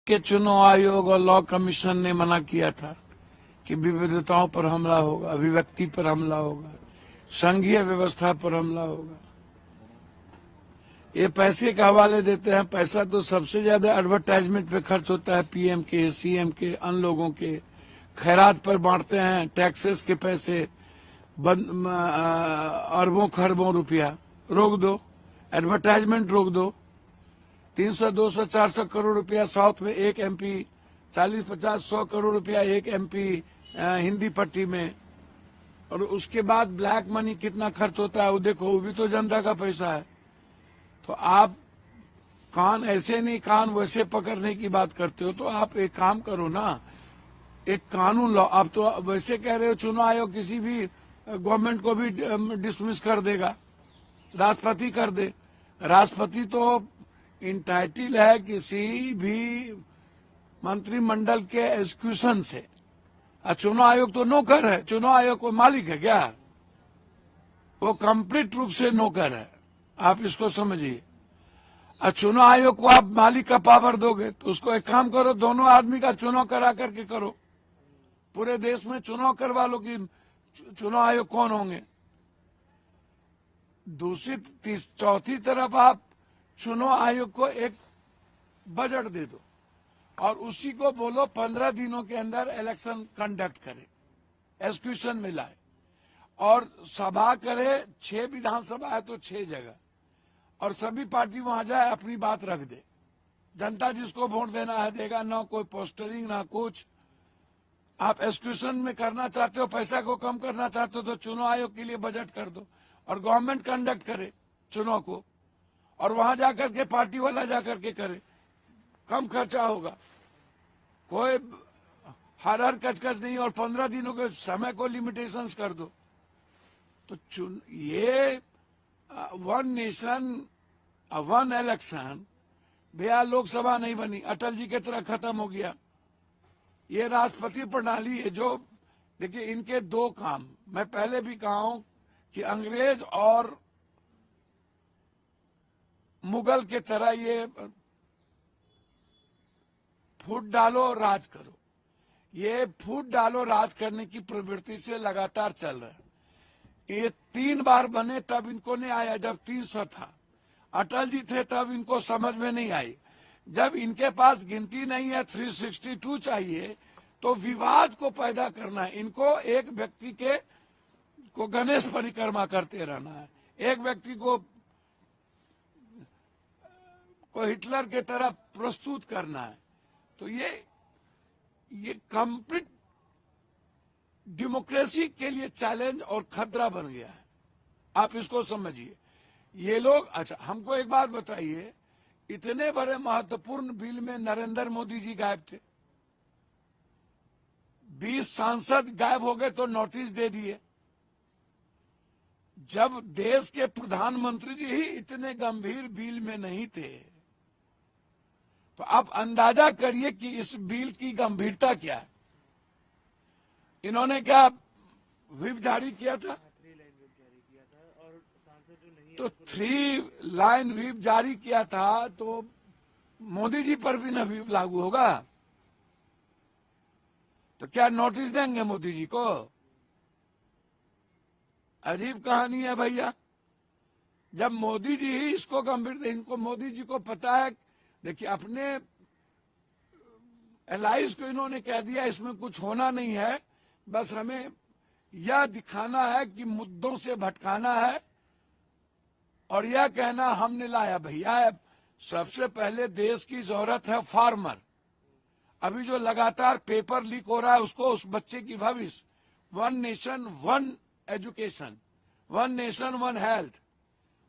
के चुनाव आयोग और लॉ कमीशन ने मना किया था कि विविधताओं पर हमला होगा, अभिव्यक्ति पर हमला होगा, संघीय व्यवस्था पर हमला होगा। ये पैसे के हवाले देते हैं। पैसा तो सबसे ज्यादा एडवर्टाइजमेंट पे खर्च होता है, पीएम के, सीएम के, अन्य लोगों के। खैरात पर बांटते हैं, टैक्सेस के पैसे, अरबों खरबों रुपया। रोक दो, एडवर्टाइजमेंट रोक दो। 300, 200, 400 करोड़ रुपया साउथ में एक एमपी, 40, 50, 100 करोड़ रुपया एक एमपी हिंदी पट्टी में। और उसके बाद ब्लैक मनी कितना खर्च होता है वो देखो, वो भी तो जनता का पैसा है। तो आप कान ऐसे नहीं कान वैसे पकड़ने की बात करते हो। तो आप एक काम करो ना, एक कानून लो। आप तो वैसे कह रहे हो चुनाव आयोग किसी भी गवर्नमेंट को भी डिसमिस कर देगा, राष्ट्रपति कर दे। राष्ट्रपति तो इंटाइटल है किसी भी मंत्रिमंडल के एग्जीक्यूशन से। चुनाव आयोग तो नौकर है। चुनाव आयोग को मालिक है क्या? वो कंप्लीट रूप से नौकर है। आप इसको समझिए। चुनाव आयोग को आप मालिक का पावर दोगे तो उसको एक काम करो, दोनों आदमी का चुनाव करा करके करो। पूरे देश में चुनाव करवा लो कि चुनाव आयोग कौन होंगे। दूसरी चौथी तरफ आप चुनाव आयोग को एक बजट दे दो और उसी को बोलो 15 दिनों के अंदर इलेक्शन कंडक्ट करे, एग्जीक्यूशन में लाए और सभा करे। 6 विधानसभा है तो 6 जगह, और सभी पार्टी वहां जाए, अपनी बात रख दे। जनता जिसको वोट देना है देगा, ना कोई पोस्टरिंग ना कुछ। आप एग्जीक्यूशन में करना चाहते हो, पैसा को कम करना चाहते हो तो चुनाव आयोग के लिए बजट कर दो और गवर्नमेंट कंडक्ट करे चुनाव को, और वहां जाकर के पार्टी वाला जाकर के करे। कम खर्चा होगा, कोई हर कचकच नहीं, और 15 दिनों के समय को लिमिटेशंस कर दो। तो ये वन नेशन वन इलेक्शन भैया लोकसभा नहीं बनी, अटल जी की तरह खत्म हो गया। ये राष्ट्रपति प्रणाली है जो, देखिए इनके दो काम, मैं पहले भी कहा हूं कि अंग्रेज और मुगल के तरह ये फूट डालो राज करो। ये फूट डालो राज करने की प्रवृत्ति से लगातार चल रहा है। ये 3 बार बने तब इनको नहीं आया, जब 300 था। अटल जी थे तब इनको समझ में नहीं आई। जब इनके पास गिनती नहीं है, 362 चाहिए, तो विवाद को पैदा करना है। इनको एक व्यक्ति को गणेश परिक्रमा करते रहना है, एक व्यक्ति को हिटलर के तरह प्रस्तुत करना है। तो ये कंप्लीट डेमोक्रेसी के लिए चैलेंज और खतरा बन गया है। आप इसको समझिए। ये लोग, अच्छा हमको एक बात बताइए, इतने बड़े महत्वपूर्ण बिल में नरेंद्र मोदी जी गायब थे। 20 सांसद गायब हो गए तो नोटिस दे दिए। जब देश के प्रधानमंत्री जी ही इतने गंभीर बिल में नहीं थे, तो आप अंदाजा करिए कि इस बिल की गंभीरता क्या है। इन्होंने क्या व्हिप जारी किया था? तो 3 लाइन व्हिप जारी किया था, तो मोदी जी पर भी न व्हिप लागू होगा? तो क्या नोटिस देंगे मोदी जी को? अजीब कहानी है भैया। जब मोदी जी ही इसको गंभीर, इनको मोदी जी को पता है। देखिए अपने एलाइज को इन्होंने कह दिया इसमें कुछ होना नहीं है, बस हमें यह दिखाना है कि मुद्दों से भटकाना है और यह कहना हमने लाया। भैया सबसे पहले देश की जरूरत है फार्मर। अभी जो लगातार पेपर लीक हो रहा है उसको, उस बच्चे की भविष्य। 1 nation 1 education, 1 nation 1 health,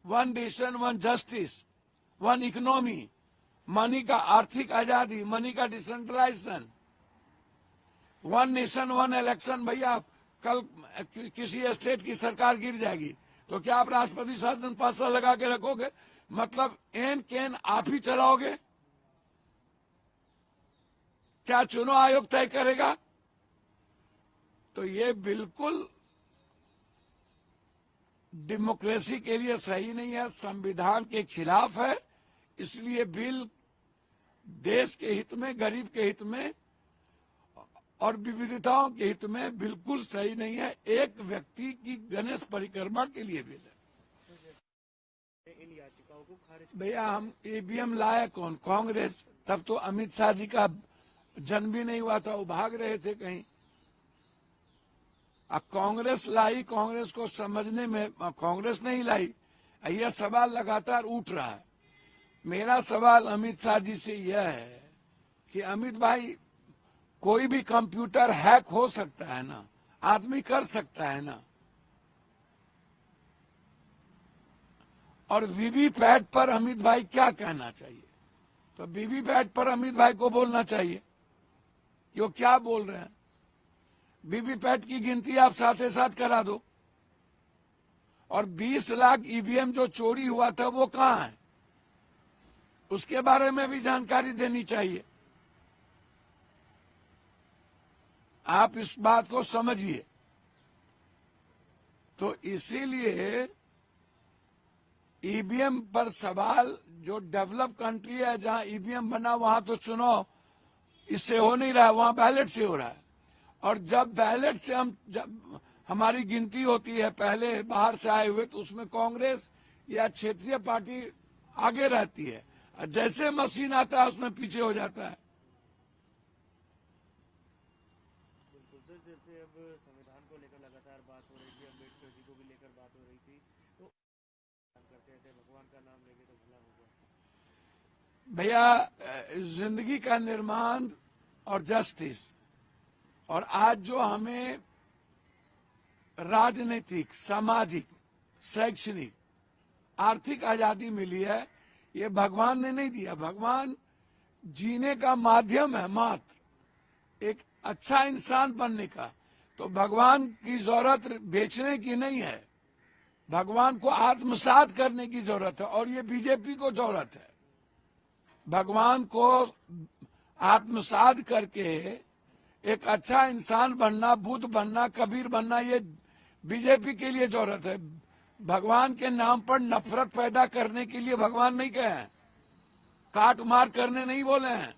1 nation 1 justice, 1 economy, money का आर्थिक आजादी, मनी का डिसेंट्रलाइजेशन, 1 नेशन 1 इलेक्शन। भैया कल किसी स्टेट की सरकार गिर जाएगी तो क्या आप राष्ट्रपति शासन 5 साल लगा के रखोगे? मतलब एन केन आप ही चलाओगे? क्या चुनाव आयोग तय करेगा? तो ये बिल्कुल डेमोक्रेसी के लिए सही नहीं है, संविधान के खिलाफ है। इसलिए बिल देश के हित में, गरीब के हित में और विविधताओं के हित में बिल्कुल सही नहीं है एक व्यक्ति की गणेश परिक्रमा के लिए बिल है। इन याचिकाओं को खारिज भैया हम ईवीएम लाए कौन? कांग्रेस। तब तो अमित शाह जी का जन्म भी नहीं हुआ था, वो भाग रहे थे कहीं। अब कांग्रेस लाई, कांग्रेस को समझने में कांग्रेस नहीं लाई। यह सवाल लगातार उठ रहा है। मेरा सवाल अमित शाह जी से यह है कि अमित भाई, कोई भी कंप्यूटर हैक हो सकता है ना, आदमी कर सकता है ना। और वीवीपैट पर अमित भाई क्या कहना चाहिए? तो वीवीपैट पर अमित भाई को बोलना चाहिए कि वो क्या बोल रहे हैं। वीवीपैट की गिनती आप साथ ही साथ करा दो। और 20 लाख ईवीएम जो चोरी हुआ था वो कहां है, उसके बारे में भी जानकारी देनी चाहिए। आप इस बात को समझिए। तो इसीलिए ईवीएम पर सवाल, जो डेवलप कंट्री है जहां ईवीएम बना वहां तो चुनाव इससे हो नहीं रहा है, वहां बैलेट से हो रहा है। और जब बैलेट से जब हमारी गिनती होती है पहले बाहर से आए हुए, तो उसमें कांग्रेस या क्षेत्रीय पार्टी आगे रहती है, और जैसे मशीन आता है उसमें पीछे हो जाता है। बिल्कुल सर, जैसे अब संविधान को लेकर लगातार बात हो रही थी, अम्बेडकर जी को भी लेकर बात हो रही थी, तो करते थे भगवान का नाम लेके तो भला होगा। भैया जिंदगी का निर्माण और जस्टिस, और आज जो हमें राजनीतिक, सामाजिक, शैक्षणिक, आर्थिक आजादी मिली है, ये भगवान ने नहीं दिया। भगवान जीने का माध्यम है मात्र, एक अच्छा इंसान बनने का। तो भगवान की जरूरत बेचने की नहीं है, भगवान को आत्मसात करने की जरूरत है। और ये बीजेपी को जरूरत है भगवान को आत्मसात करके एक अच्छा इंसान बनना, बुद्ध बनना, कबीर बनना, ये बीजेपी के लिए जरूरत है। भगवान के नाम पर नफरत पैदा करने के लिए भगवान नहीं कहे हैं, काट मार करने नहीं बोले हैं,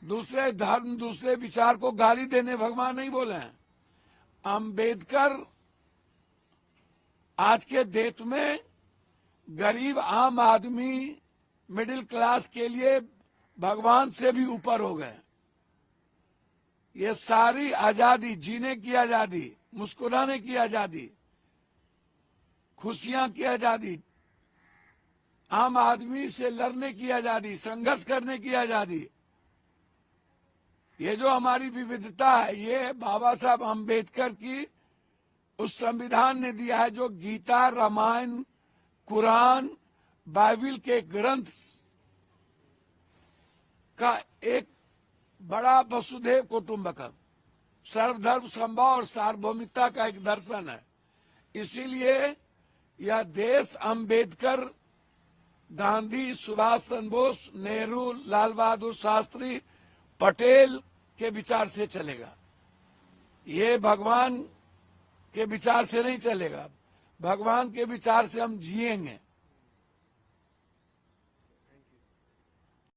दूसरे धर्म, दूसरे विचार को गाली देने भगवान नहीं बोले हैं। अंबेडकर आज के देश में गरीब आम आदमी, मिडिल क्लास के लिए भगवान से भी ऊपर हो गए। ये सारी आजादी, जीने की आजादी, मुस्कुराने की आजादी, खुशियां की आजादी, आम आदमी से लड़ने की आजादी, संघर्ष करने की आजादी, ये जो हमारी विविधता है, ये बाबा साहब अम्बेडकर की उस संविधान ने दिया है, जो गीता, रामायण, कुरान, बाइबिल के ग्रंथ का एक बड़ा वसुधैव कुटुंबकम, सर्वधर्म समभाव और सार्वभौमिकता का एक दर्शन है। इसीलिए यह देश अम्बेडकर, गांधी, सुभाष चंद्र बोस, नेहरू, लाल बहादुर शास्त्री, पटेल के विचार से चलेगा। ये भगवान के विचार से नहीं चलेगा। भगवान के विचार से हम जिएंगे।